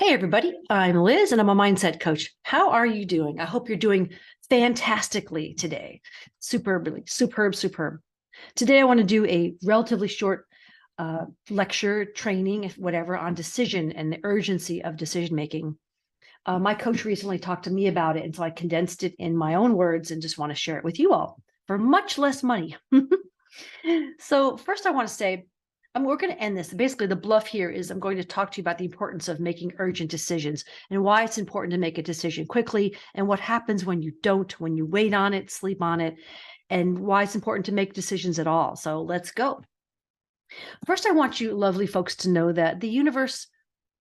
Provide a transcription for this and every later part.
Hey, everybody. I'm Liz and I'm a mindset coach. How are you doing? I hope you're doing fantastically today. Superbly, superb. Today, I want to do a relatively short lecture, training, if whatever, on decision and the urgency of decision making. My coach recently talked to me about it, and so I condensed it in my own words and just want to share it with you all for much less money. So first, I want to say, we're going to end this. Basically, the bluff here is I'm going to talk to you about the importance of making urgent decisions and why it's important to make a decision quickly and what happens when you don't, when you wait on it, sleep on it, and why it's important to make decisions at all. So let's go. First, I want you lovely folks to know that the universe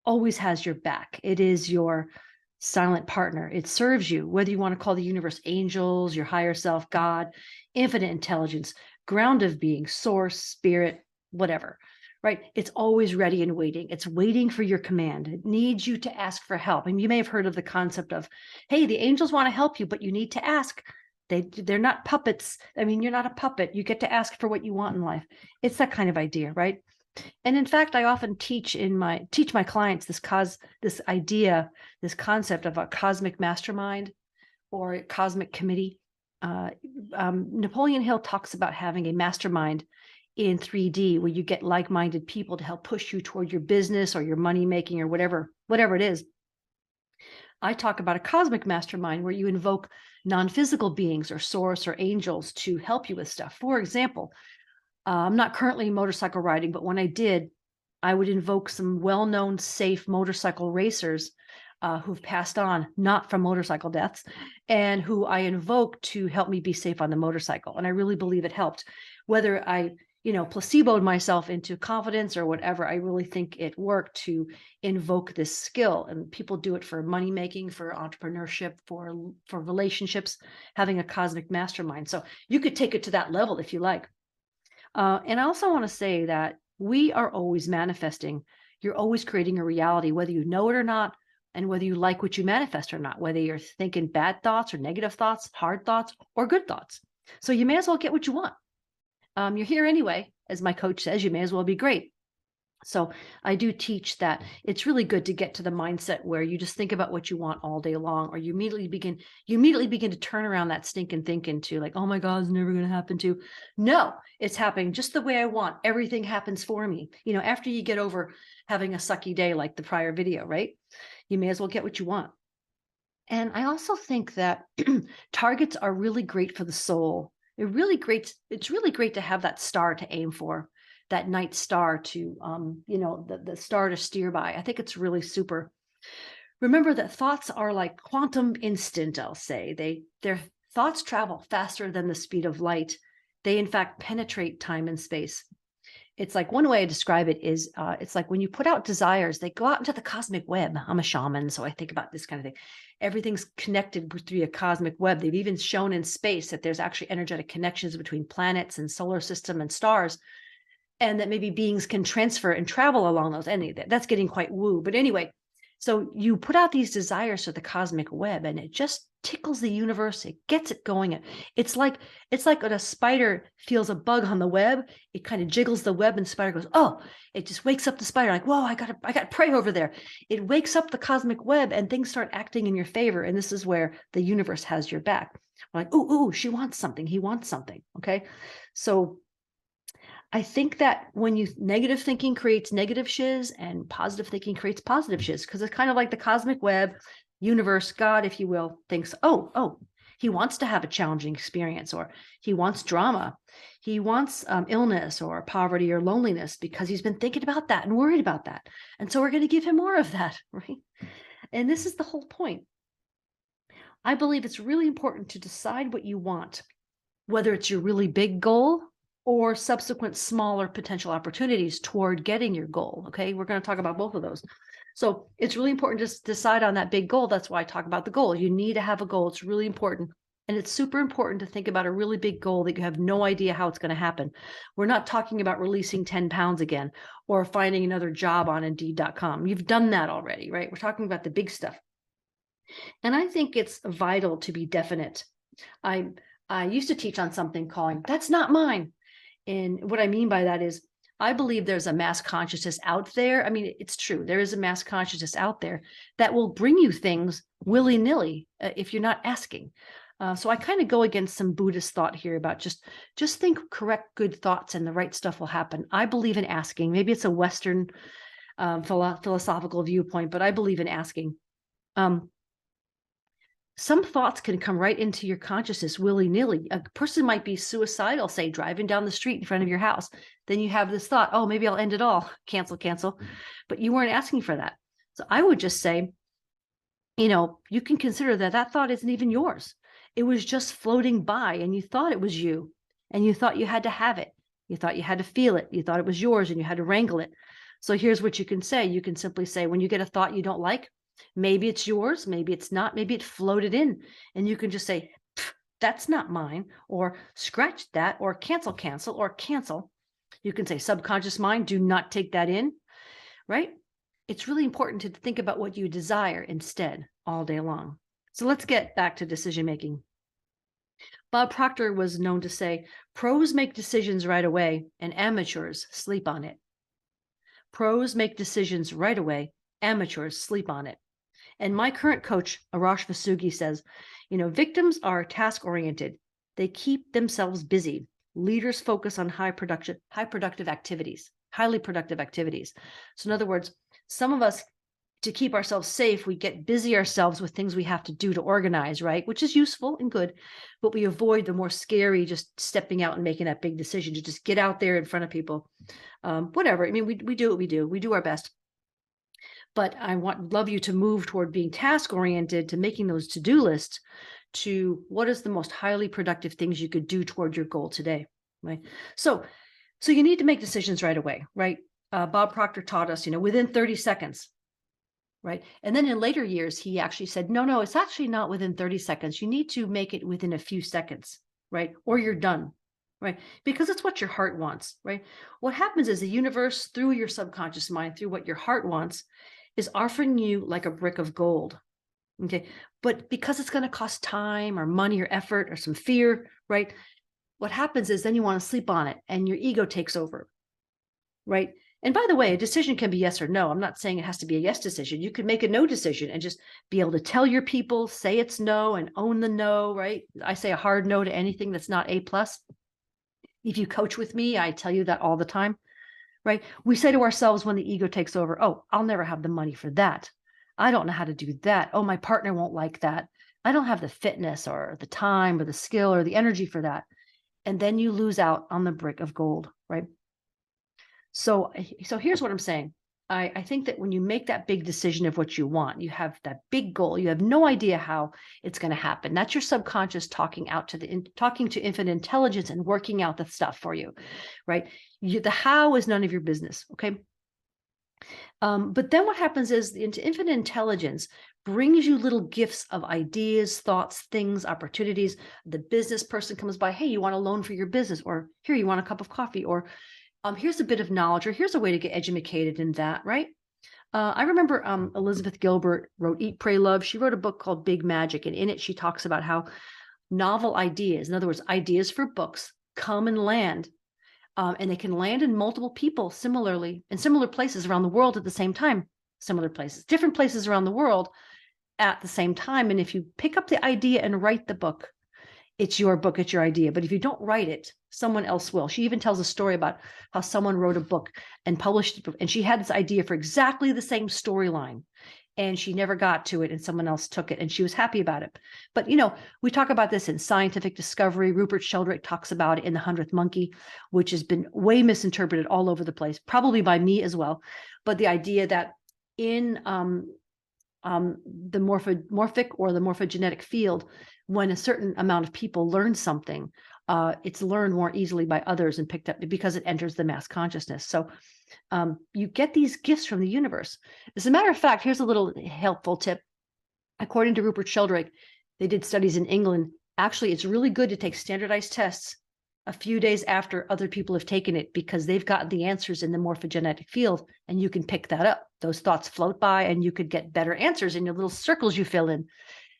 always has your back. It is your silent partner. It serves you, whether you want to call the universe angels, your higher self, God, infinite intelligence, ground of being, source, spirit, whatever, right? It's always ready and waiting. It's waiting for your command. It needs you to ask for help. And you may have heard of the concept of, hey, the angels want to help you, but you need to ask. They're not puppets. I mean, you're not a puppet. You get to ask for what you want in life. It's that kind of idea, right? And in fact, I often teach my clients this concept of a cosmic mastermind or a cosmic committee. Napoleon Hill talks about having a mastermind in 3D where you get like-minded people to help push you toward your business or your money making or whatever it is. I talk about a cosmic mastermind where you invoke non-physical beings or source or angels to help you with stuff. For example, I'm not currently motorcycle riding, but when I did, I would invoke some well-known safe motorcycle racers who've passed on, not from motorcycle deaths, and who I invoke to help me be safe on the motorcycle. And I really believe it helped. Whether I, placeboed myself into confidence or whatever, I really think it worked to invoke this skill. And people do it for money making, for entrepreneurship, for relationships, having a cosmic mastermind. So you could take it to that level if you like. And I also want to say that we are always manifesting. You're always creating a reality, whether you know it or not, and whether you like what you manifest or not, whether you're thinking bad thoughts or negative thoughts, hard thoughts or good thoughts. So you may as well get what you want. You're here anyway, as my coach says, you may as well be great. So I do teach that it's really good to get to the mindset where you just think about what you want all day long, or you immediately begin to turn around that stinking thinking to like, oh my God, it's never going to happen to. No, it's happening just the way I want. Everything happens for me. After you get over having a sucky day, like the prior video, right? You may as well get what you want. And I also think that targets are really great for the soul. It's really great to have that star to aim for, that night star to, the star to steer by. I think it's really super. Remember that thoughts are like quantum instant, I'll say. Their thoughts travel faster than the speed of light. They, in fact, penetrate time and space. It's like one way I describe it is it's like when you put out desires, they go out into the cosmic web. I'm a shaman, so I think about this kind of thing. Everything's connected through a cosmic web. They've even shown in space that there's actually energetic connections between planets and solar system and stars, and that maybe beings can transfer and travel along those. And that's getting quite woo. But anyway, so you put out these desires to the cosmic web, and it just tickles the universe. It gets it going. It's like when a spider feels a bug on the web, it kind of jiggles the web and the spider goes, oh, it just wakes up the spider like, whoa, I got prey over there. It wakes up the cosmic web and things start acting in your favor. And this is where the universe has your back. We're like, ooh, she wants something. He wants something. Okay. So I think that when negative thinking creates negative shiz and positive thinking creates positive shiz, because it's kind of like the cosmic web, universe, God, if you will, thinks, oh, he wants to have a challenging experience, or he wants drama. He wants illness or poverty or loneliness because he's been thinking about that and worried about that. And so we're going to give him more of that, right? And this is the whole point. I believe it's really important to decide what you want, whether it's your really big goal or subsequent smaller potential opportunities toward getting your goal. Okay, we're going to talk about both of those. So it's really important to decide on that big goal. That's why I talk about the goal. You need to have a goal. It's really important. And it's super important to think about a really big goal that you have no idea how it's going to happen. We're not talking about releasing 10 pounds again or finding another job on Indeed.com. You've done that already, right? We're talking about the big stuff. And I think it's vital to be definite. I used to teach on something called, that's not mine. And what I mean by that is I believe there's a mass consciousness out there. I mean, it's true. There is a mass consciousness out there that will bring you things willy-nilly if you're not asking. So I kind of go against some Buddhist thought here about just think correct, good thoughts and the right stuff will happen. I believe in asking. Maybe it's a Western philosophical viewpoint, but I believe in asking. Some thoughts can come right into your consciousness willy-nilly. A person might be suicidal, say, driving down the street in front of your house. Then you have this thought, oh, maybe I'll end it all. Cancel, cancel. But you weren't asking for that. So I would just say, you can consider that thought isn't even yours. It was just floating by and you thought it was you and you thought you had to have it. You thought you had to feel it. You thought it was yours and you had to wrangle it. So here's what you can say. You can simply say, when you get a thought you don't like, maybe it's yours, maybe it's not, maybe it floated in, and you can just say, that's not mine, or scratch that, or cancel, or cancel. You can say, subconscious mind, do not take that in, right? It's really important to think about what you desire instead all day long. So let's get back to decision making. Bob Proctor was known to say, pros make decisions right away and amateurs sleep on it. Pros make decisions right away, amateurs sleep on it. And my current coach, Arash Vasugi, says, victims are task-oriented. They keep themselves busy. Leaders focus on highly productive activities. So in other words, some of us, to keep ourselves safe, we get busy ourselves with things we have to do to organize, right? Which is useful and good, but we avoid the more scary, just stepping out and making that big decision to just get out there in front of people. Whatever. I mean, we do what we do. We do our best. But I love you to move toward being task-oriented, to making those to-do lists, to what is the most highly productive things you could do toward your goal today, right? So you need to make decisions right away, right? Bob Proctor taught us, within 30 seconds, right? And then in later years, he actually said, no, it's actually not within 30 seconds. You need to make it within a few seconds, right? Or you're done, right? Because it's what your heart wants, right? What happens is the universe, through your subconscious mind, through what your heart wants, is offering you like a brick of gold. Okay. But because it's going to cost time or money or effort or some fear, right? What happens is then you want to sleep on it and your ego takes over, right? And by the way, a decision can be yes or no. I'm not saying it has to be a yes decision. You could make a no decision and just be able to tell your people, say it's no and own the no, right? I say a hard no to anything that's not A+. If you coach with me, I tell you that all the time. Right? We say to ourselves when the ego takes over, oh, I'll never have the money for that. I don't know how to do that. Oh, my partner won't like that. I don't have the fitness or the time or the skill or the energy for that. And then you lose out on the brick of gold, right? So here's what I'm saying. I think that when you make that big decision of what you want, you have that big goal, you have no idea how it's going to happen. That's your subconscious talking to infinite intelligence and working out the stuff for you, right? The how is none of your business, okay? But then what happens is infinite intelligence brings you little gifts of ideas, thoughts, things, opportunities. The business person comes by, hey, you want a loan for your business? Or here, you want a cup of coffee? Or here's a bit of knowledge, or here's a way to get educated in that, right? I remember Elizabeth Gilbert wrote Eat, Pray, Love. She wrote a book called Big Magic, and in it, she talks about how novel ideas, in other words, ideas for books, come and land, and they can land in multiple people similarly, in similar places around the world at the same time, different places around the world at the same time. And if you pick up the idea and write the book, it's your book, it's your idea. But if you don't write it, someone else will. She even tells a story about how someone wrote a book and published it, and she had this idea for exactly the same storyline, and she never got to it, and someone else took it, and she was happy about it. But, we talk about this in scientific discovery. Rupert Sheldrake talks about it in The 100th Monkey, which has been way misinterpreted all over the place, probably by me as well. But the idea that in the morphic or the morphogenetic field, when a certain amount of people learn something, it's learned more easily by others and picked up because it enters the mass consciousness. So you get these gifts from the universe. As a matter of fact, here's a little helpful tip. According to Rupert Sheldrake, they did studies in England. Actually, it's really good to take standardized tests a few days after other people have taken it, because they've gotten the answers in the morphogenetic field, and you can pick that up. Those thoughts float by, and you could get better answers in your little circles you fill in.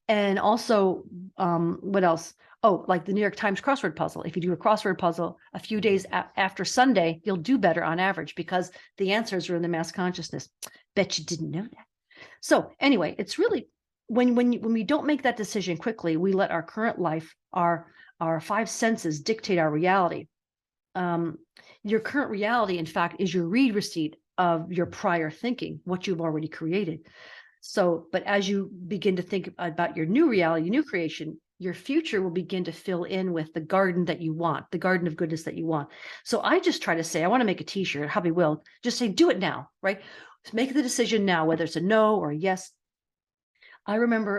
And also, what else? Oh, like the New York Times crossword puzzle. If you do a crossword puzzle a few days after Sunday, you'll do better on average because the answers are in the mass consciousness. Bet you didn't know that. So anyway, it's really when we don't make that decision quickly, we let our current life, our five senses dictate our reality. Your current reality, in fact, is your read receipt of your prior thinking, what you've already created. So, but as you begin to think about your new reality, new creation, your future will begin to fill in with the garden that you want, the garden of goodness that you want. So I just try to say, I want to make a t-shirt, hubby will just say, do it now, right? Make the decision now, whether it's a no or a yes. I remember,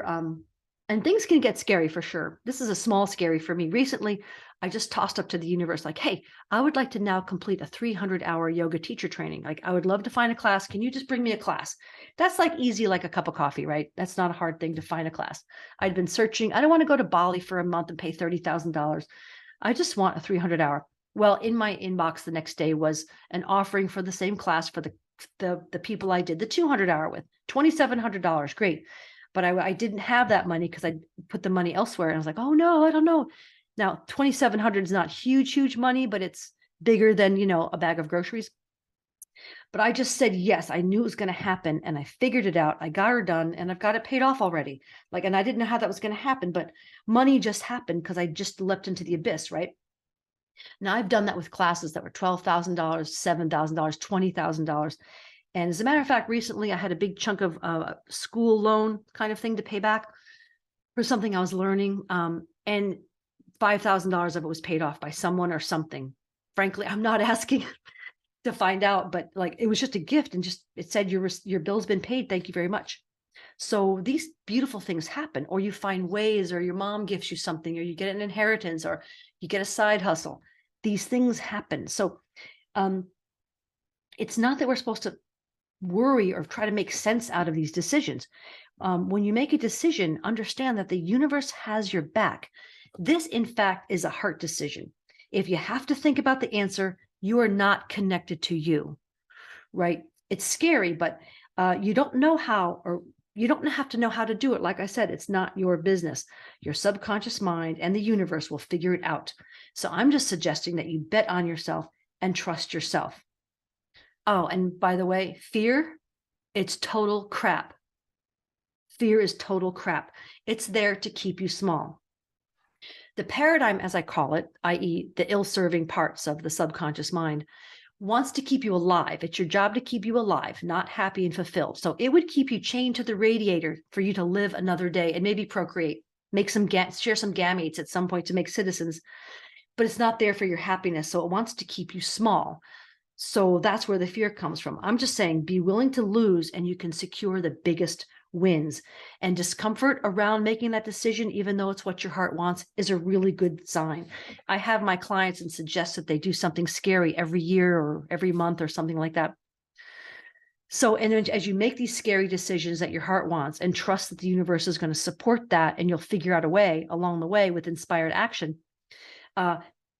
and things can get scary for sure. This is a small scary for me. Recently, I just tossed up to the universe like, hey, I would like to now complete a 300-hour yoga teacher training. Like, I would love to find a class. Can you just bring me a class? That's like easy, like a cup of coffee, right? That's not a hard thing to find a class. I'd been searching. I don't want to go to Bali for a month and pay $30,000. I just want a 300-hour. Well, in my inbox the next day was an offering for the same class for the people I did the 200-hour with, $2,700. Great. But I didn't have that money because I put the money elsewhere. And I was like, oh no, I don't know. Now, 2,700 is not huge money, but it's bigger than, a bag of groceries. But I just said, yes, I knew it was going to happen. And I figured it out. I got her done and I've got it paid off already. And I didn't know how that was going to happen, but money just happened because I just leapt into the abyss, right? Now I've done that with classes that were $12,000, $7,000, $20,000. And as a matter of fact, recently I had a big chunk of school loan kind of thing to pay back for something I was learning. And $5,000 of it was paid off by someone or something. Frankly, I'm not asking to find out, but it was just a gift and just, it said your bill's been paid. Thank you very much. So these beautiful things happen, or you find ways, or your mom gives you something, or you get an inheritance, or you get a side hustle. These things happen. So it's not that we're supposed to worry or try to make sense out of these decisions. When you make a decision, understand that the universe has your back. This, in fact, is a heart decision. If you have to think about the answer, you are not connected to you, right? It's scary, but you don't know how, or you don't have to know how to do it. Like I said, it's not your business. Your subconscious mind and the universe will figure it out. So I'm just suggesting that you bet on yourself and trust yourself. Oh, and by the way, fear, it's total crap. Fear is total crap. It's there to keep you small. The paradigm, as I call it, i.e. the ill-serving parts of the subconscious mind, wants to keep you alive. It's your job to keep you alive, not happy and fulfilled. So it would keep you chained to the radiator for you to live another day and maybe procreate, share some gametes at some point to make citizens, but it's not there for your happiness. So it wants to keep you small. So that's where the fear comes from. I'm just saying, be willing to lose and you can secure the biggest wins. And discomfort around making that decision, even though it's what your heart wants, is a really good sign. I have my clients and suggest that they do something scary every year or every month or something like that. So, and then as you make these scary decisions that your heart wants and trust that the universe is going to support that, and you'll figure out a way along the way with inspired action,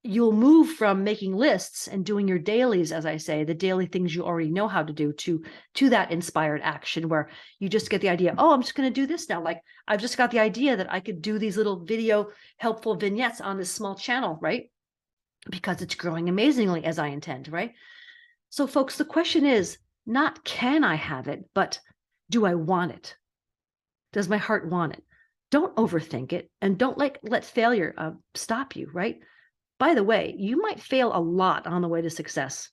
you'll move from making lists and doing your dailies, as I say, the daily things you already know how to do, to that inspired action where you just get the idea, oh, I'm just going to do this now. Like, I've just got the idea that I could do these little video helpful vignettes on this small channel, right? Because it's growing amazingly as I intend, right? So folks, the question is not, can I have it, but do I want it? Does my heart want it? Don't overthink it, and don't let failure stop you, right? By the way, you might fail a lot on the way to success,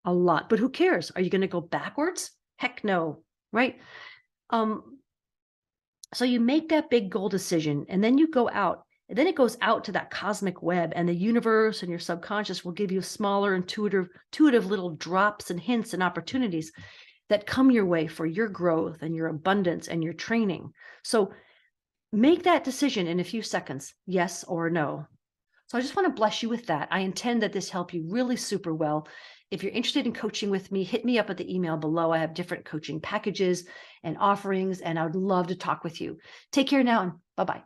a lot, but who cares? Are you going to go backwards? Heck no, right? So you make that big goal decision and then you go out, and then it goes out to that cosmic web, and the universe and your subconscious will give you smaller, intuitive little drops and hints and opportunities that come your way for your growth and your abundance and your training. So make that decision in a few seconds, yes or no. So I just want to bless you with that. I intend that this help you really super well. If you're interested in coaching with me, hit me up at the email below. I have different coaching packages and offerings, and I would love to talk with you. Take care now, and bye-bye.